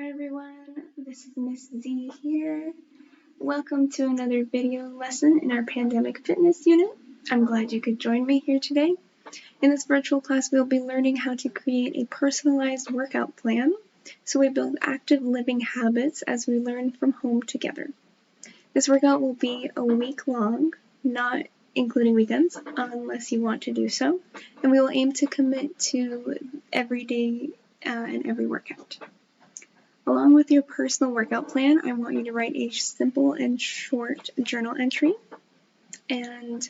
Hi everyone, this is Miss Z here. Welcome to another video lesson in our Pandemic Fitness unit. I'm glad you could join me here today. In this virtual class, we'll be learning how to create a personalized workout plan so we build active living habits as we learn from home together. This workout will be a week long, not including weekends, unless you want to do so, and we will aim to commit to every day and every workout. Along with your personal workout plan, I want you to write a simple and short journal entry. And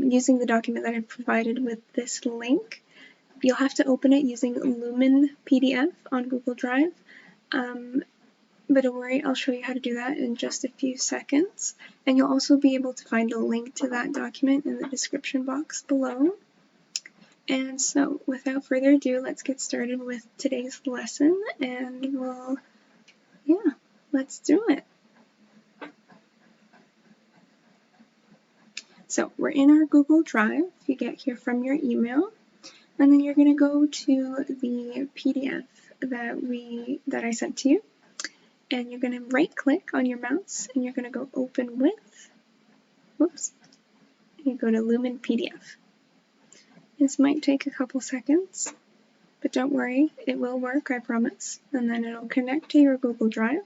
using the document that I've provided with this link, you'll have to open it using Lumen PDF on Google Drive. But don't worry, I'll show you how to do that in just a few seconds. And you'll also be able to find a link to that document in the description box below. And so, without further ado, let's get started with today's lesson, and let's do it. So, we're in our Google Drive. You get here from your email, and then you're going to go to the PDF that I sent to you, and you're going to right-click on your mouse, and you're going to go Open With. You go to Lumen PDF. This might take a couple seconds, but don't worry, it will work, I promise. And then it'll connect to your Google Drive.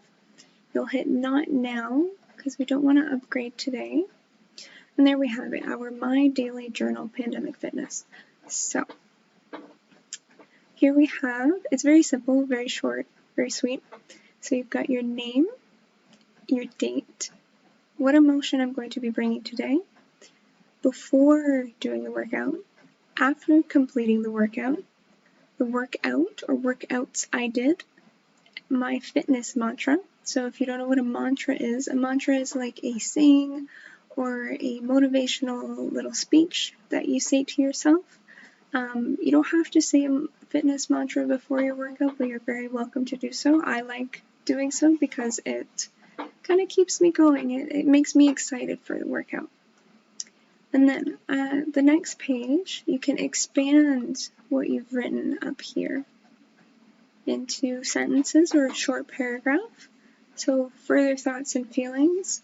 You'll hit Not Now, because we don't want to upgrade today. And there we have it, our My Daily Journal Pandemic Fitness. So, here we have, it's very simple, very short, very sweet. So you've got your name, your date, what emotion I'm going to be bringing today, before doing the workout, after completing the workout or workouts I did, my fitness mantra. So if you don't know what a mantra is like a saying or a motivational little speech that you say to yourself. You don't have to say a fitness mantra before your workout, but you're very welcome to do so. I like doing so because it kind of keeps me going. It makes me excited for the workout. And then the next page, you can expand what you've written up here into sentences or a short paragraph. So further thoughts and feelings.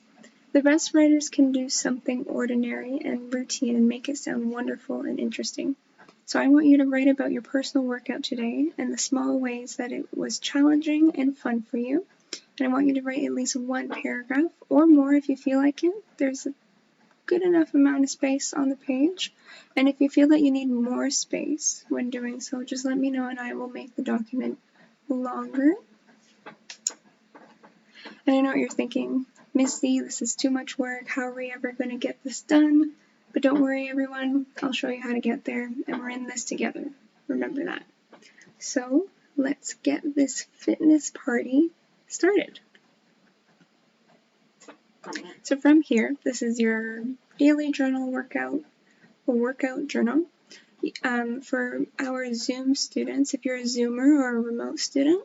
The best writers can do something ordinary and routine and make it sound wonderful and interesting. So I want you to write about your personal workout today and the small ways that it was challenging and fun for you. And I want you to write at least one paragraph or more if you feel like it. There's a good enough amount of space on the page. And if you feel that you need more space when doing so, just let me know and I will make the document longer. And I know what you're thinking, Miss Z, this is too much work. How are we ever going to get this done? But don't worry, everyone. I'll show you how to get there, and we're in this together. Remember that. So let's get this fitness party started. So from here, this is your daily journal workout or workout journal. For our Zoom students, if you're a Zoomer or a remote student,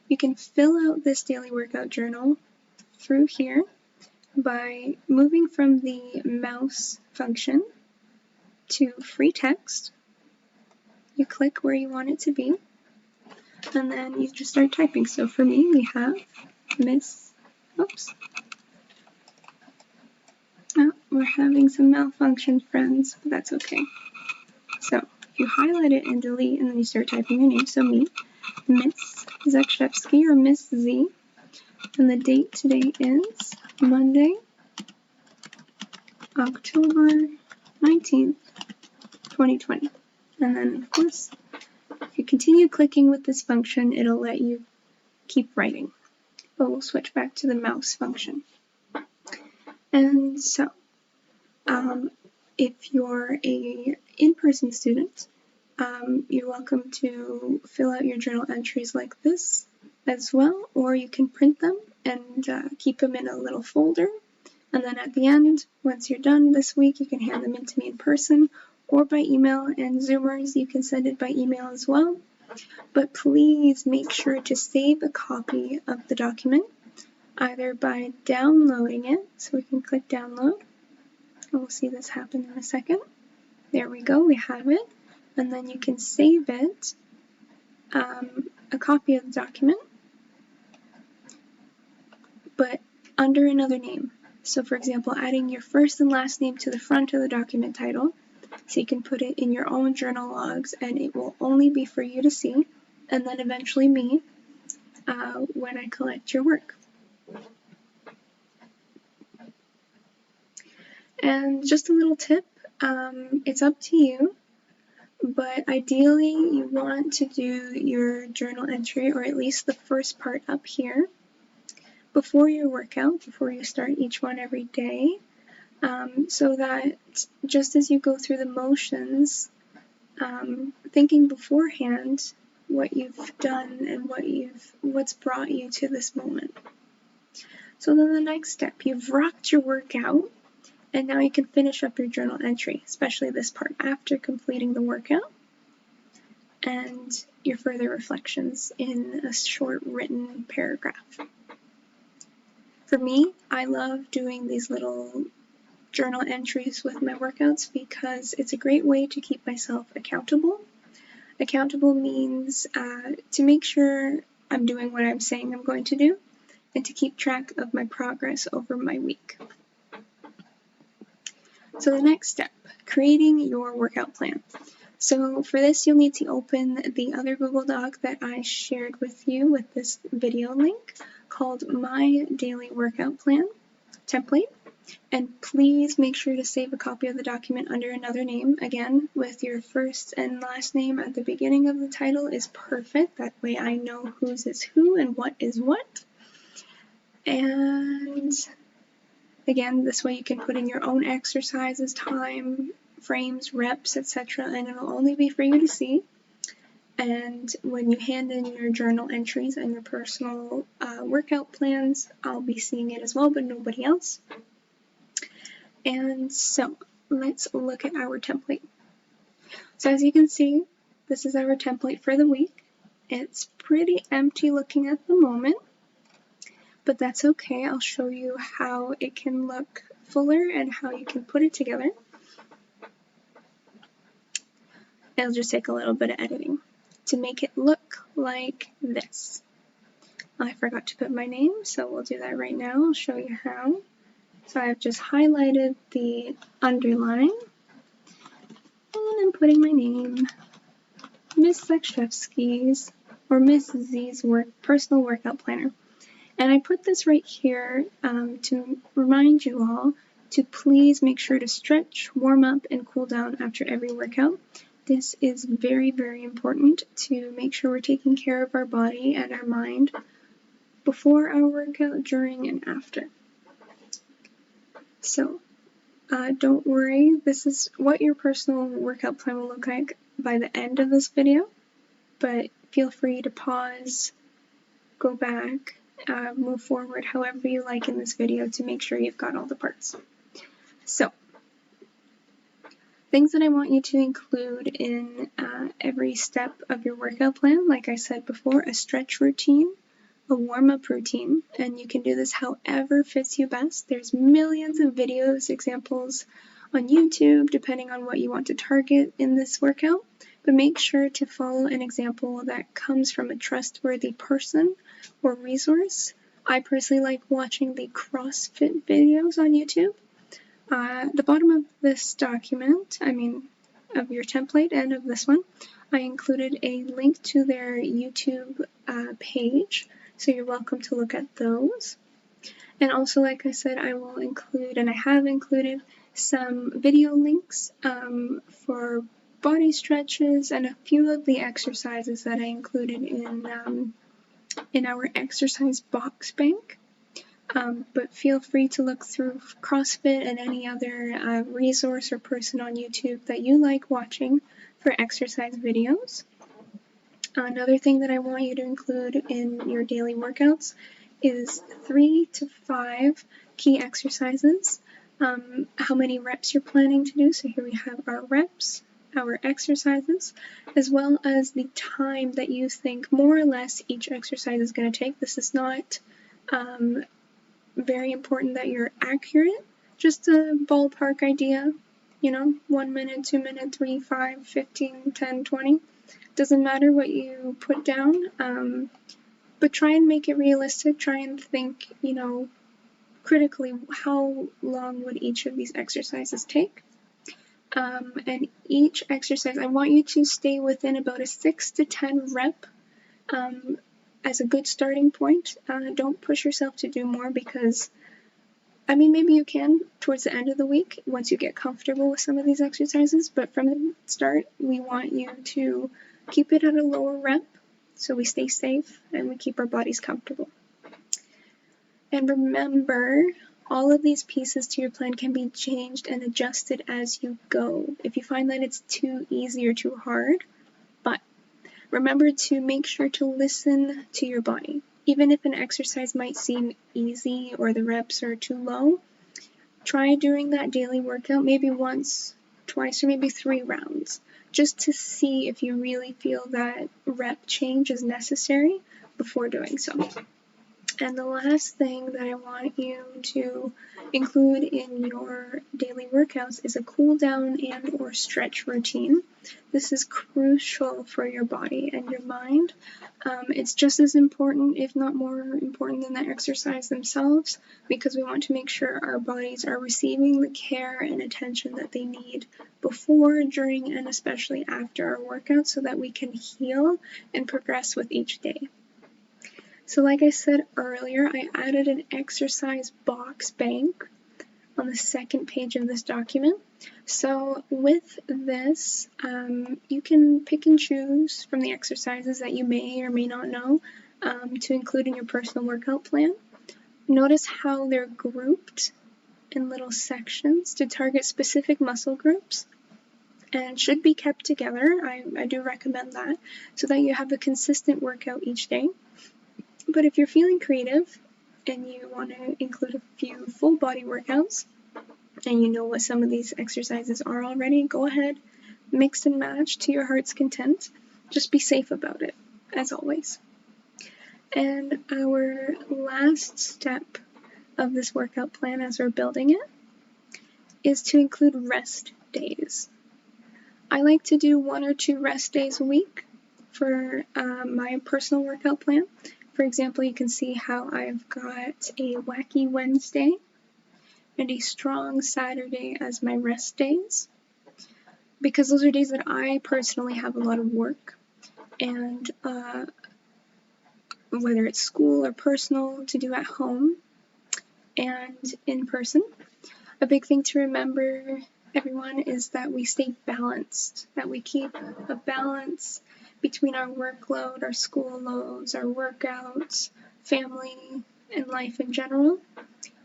you can fill out this daily workout journal through here by moving from the mouse function to free text. You click where you want it to be, and then you just start typing. So for me, we have we're having some malfunction, friends, but that's okay. So you highlight it and delete, and then you start typing your name. So me, Miss Zakshevsky or Miss Z, and the date today is Monday, October 19th, 2020. And then, of course, if you continue clicking with this function, it'll let you keep writing. But we'll switch back to the mouse function. And so, if you're a in-person student, you're welcome to fill out your journal entries like this as well, or you can print them and keep them in a little folder. And then at the end, once you're done this week, you can hand them in to me in person or by email, and Zoomers, you can send it by email as well. But please make sure to save a copy of the document, either by downloading it, so we can click download, and we'll see this happen in a second. There we go, we have it. And then you can save it, a copy of the document, under another name. So for example, adding your first and last name to the front of the document title, so you can put it in your own journal logs and it will only be for you to see, and then eventually me when I collect your work. And just a little tip, it's up to you, but ideally you want to do your journal entry, or at least the first part up here, before your workout, before you start each one every day, so that just as you go through the motions, thinking beforehand what you've done and what's brought you to this moment. So then the next step, you've rocked your workout, and now you can finish up your journal entry, especially this part after completing the workout, and your further reflections in a short written paragraph. For me, I love doing these little journal entries with my workouts because it's a great way to keep myself accountable. Accountable means to make sure I'm doing what I'm saying I'm going to do, and to keep track of my progress over my week. So the next step, creating your workout plan. So for this, you'll need to open the other Google Doc that I shared with you with this video link called My Daily Workout Plan template. And please make sure to save a copy of the document under another name. Again, with your first and last name at the beginning of the title is perfect. That way I know whose is who and what is what. And again, this way you can put in your own exercises, time, frames, reps, etc. and it'll only be for you to see. And when you hand in your journal entries and your personal workout plans, I'll be seeing it as well, but nobody else. And so let's look at our template. So as you can see, this is our template for the week. It's pretty empty looking at the moment, but that's okay. I'll show you how it can look fuller and how you can put it together. It'll just take a little bit of editing to make it look like this. I forgot to put my name, so we'll do that right now. I'll show you how. So I've just highlighted the underline, and I'm putting my name, Miss Zakshevsky's, or Miss Z's personal workout planner. And I put this right here to remind you all to please make sure to stretch, warm up, and cool down after every workout. This is very, very important to make sure we're taking care of our body and our mind before our workout, during, and after. So don't worry, this is what your personal workout plan will look like by the end of this video, but feel free to pause, go back, move forward however you like in this video to make sure you've got all the parts. So, things that I want you to include in every step of your workout plan, like I said before, a stretch routine, a warm-up routine, and you can do this however fits you best. There's millions of videos, examples on YouTube, depending on what you want to target in this workout, but make sure to follow an example that comes from a trustworthy person or resource. I personally like watching the CrossFit videos on YouTube. At the bottom of this document, of your template and of this one, I included a link to their YouTube page, so you're welcome to look at those. And also, like I said, I will include, and I have included, some video links for body stretches and a few of the exercises that I included in our exercise box bank. But feel free to look through CrossFit and any other resource or person on YouTube that you like watching for exercise videos. Another thing that I want you to include in your daily workouts is 3 to 5 key exercises. How many reps you're planning to do. So here we have our reps, our exercises, as well as the time that you think more or less each exercise is going to take. This is not very important that you're accurate, just a ballpark idea, 1 minute, 2 minutes, 3, 5, 15, 10, 20. Doesn't matter what you put down, but try and make it realistic. Try and think, critically, how long would each of these exercises take? And each exercise, I want you to stay within about a 6 to 10 rep as a good starting point. Don't push yourself to do more because, I mean, maybe you can towards the end of the week once you get comfortable with some of these exercises, but from the start, we want you to keep it at a lower rep so we stay safe and we keep our bodies comfortable. And remember, all of these pieces to your plan can be changed and adjusted as you go if you find that it's too easy or too hard. But remember to make sure to listen to your body. Even if an exercise might seem easy or the reps are too low, try doing that daily workout maybe once, twice, or maybe 3 rounds, just to see if you really feel that rep change is necessary before doing so. And the last thing that I want you to include in your daily workouts is a cool down and or stretch routine. This is crucial for your body and your mind. It's just as important, if not more important than the exercise themselves, because we want to make sure our bodies are receiving the care and attention that they need before, during, and especially after our workout so that we can heal and progress with each day. So like I said earlier, I added an exercise box bank on the second page of this document. So with this, you can pick and choose from the exercises that you may or may not know to include in your personal workout plan. Notice how they're grouped in little sections to target specific muscle groups and should be kept together. I do recommend that so that you have a consistent workout each day. But if you're feeling creative and you want to include a few full body workouts and you know what some of these exercises are already, go ahead, mix and match to your heart's content. Just be safe about it, as always. And our last step of this workout plan as we're building it is to include rest days. I like to do 1 or 2 rest days a week for my personal workout plan. For example, you can see how I've got a wacky Wednesday and a strong Saturday as my rest days, because those are days that I personally have a lot of work, and whether it's school or personal, to do at home and in person. A big thing to remember, everyone, is that we stay balanced, that we keep a balance between our workload, our school loads, our workouts, family, and life in general.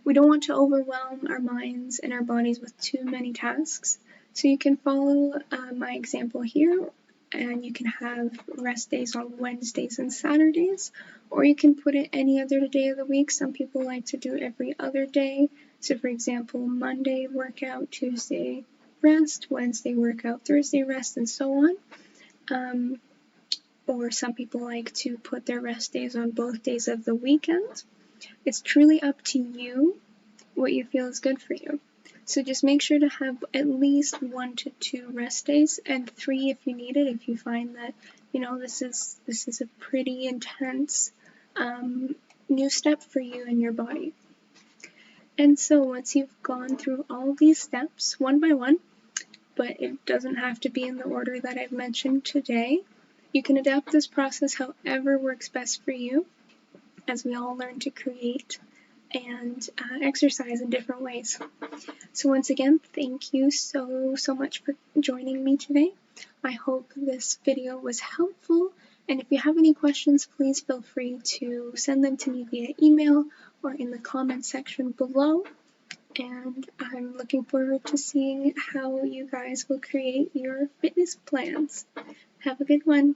We don't want to overwhelm our minds and our bodies with too many tasks. So you can follow my example here, and you can have rest days on Wednesdays and Saturdays, or you can put it any other day of the week. Some people like to do every other day. So for example, Monday workout, Tuesday rest, Wednesday workout, Thursday rest, and so on. Or some people like to put their rest days on both days of the weekend. It's truly up to you what you feel is good for you. So just make sure to have at least 1 to 2 rest days, and 3 if you need it, if you find that, this is a pretty intense new step for you and your body. And so once you've gone through all these steps one by one, but it doesn't have to be in the order that I've mentioned today, you can adapt this process however works best for you, as we all learn to create and exercise in different ways. So once again, thank you so much for joining me today. I hope this video was helpful, and if you have any questions, please feel free to send them to me via email or in the comment section below. And I'm looking forward to seeing how you guys will create your fitness plans. Have a good one.